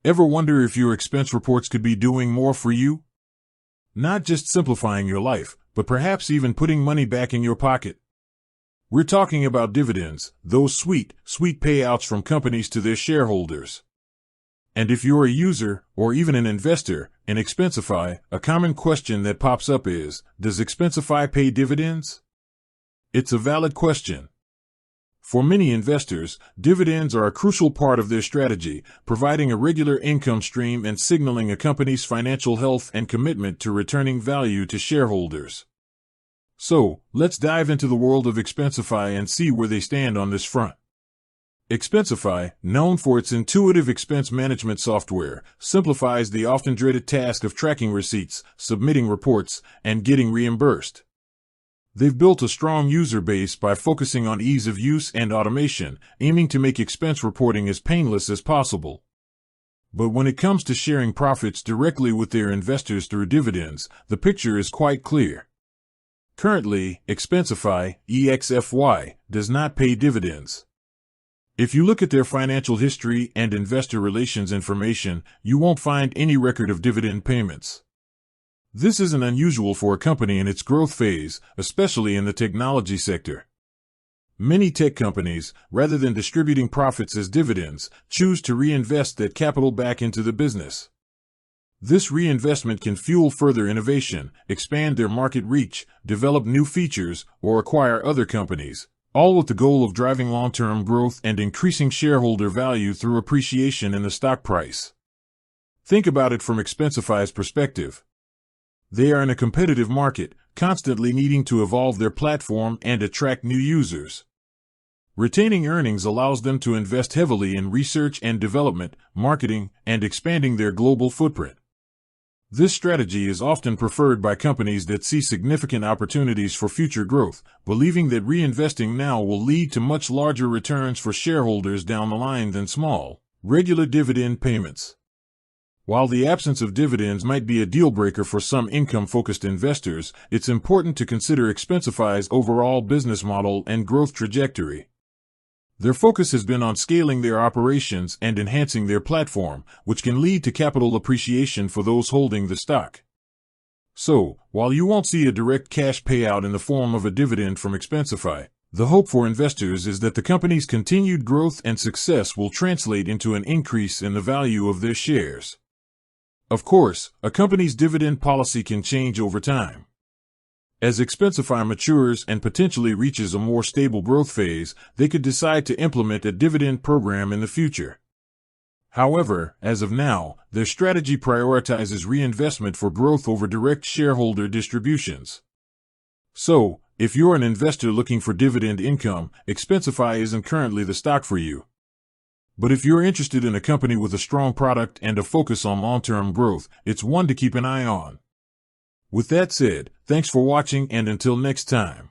Ever wonder if your expense reports could be doing more for you? Not just simplifying your life, but perhaps even putting money back in your pocket. We're talking about dividends, those sweet payouts from companies to their shareholders. And if you're a user, or even an investor, in Expensify, a common question that pops up is, does Expensify pay dividends? It's a valid question. For many investors, dividends are a crucial part of their strategy, providing a regular income stream and signaling a company's financial health and commitment to returning value to shareholders. So, let's dive into the world of Expensify and see where they stand on this front. Expensify, known for its intuitive expense management software, simplifies the often dreaded task of tracking receipts, submitting reports, and getting reimbursed. They've built a strong user base by focusing on ease of use and automation, aiming to make expense reporting as painless as possible. But when it comes to sharing profits directly with their investors through dividends, the picture is quite clear. Currently, Expensify, EXFY, does not pay dividends. If you look at their financial history and investor relations information, you won't find any record of dividend payments. This isn't unusual for a company in its growth phase, especially in the technology sector. Many tech companies, rather than distributing profits as dividends, choose to reinvest that capital back into the business. This reinvestment can fuel further innovation, expand their market reach, develop new features, or acquire other companies, all with the goal of driving long-term growth and increasing shareholder value through appreciation in the stock price. Think about it from Expensify's perspective. They are in a competitive market, constantly needing to evolve their platform and attract new users. Retaining earnings allows them to invest heavily in research and development, marketing, and expanding their global footprint. This strategy is often preferred by companies that see significant opportunities for future growth, believing that reinvesting now will lead to much larger returns for shareholders down the line than small, regular dividend payments. While the absence of dividends might be a deal-breaker for some income-focused investors, it's important to consider Expensify's overall business model and growth trajectory. Their focus has been on scaling their operations and enhancing their platform, which can lead to capital appreciation for those holding the stock. So, while you won't see a direct cash payout in the form of a dividend from Expensify, the hope for investors is that the company's continued growth and success will translate into an increase in the value of their shares. Of course, a company's dividend policy can change over time. As Expensify matures and potentially reaches a more stable growth phase, they could decide to implement a dividend program in the future. However, as of now, their strategy prioritizes reinvestment for growth over direct shareholder distributions. So, if you're an investor looking for dividend income, Expensify isn't currently the stock for you. But if you're interested in a company with a strong product and a focus on long-term growth, it's one to keep an eye on. With that said, thanks for watching and until next time.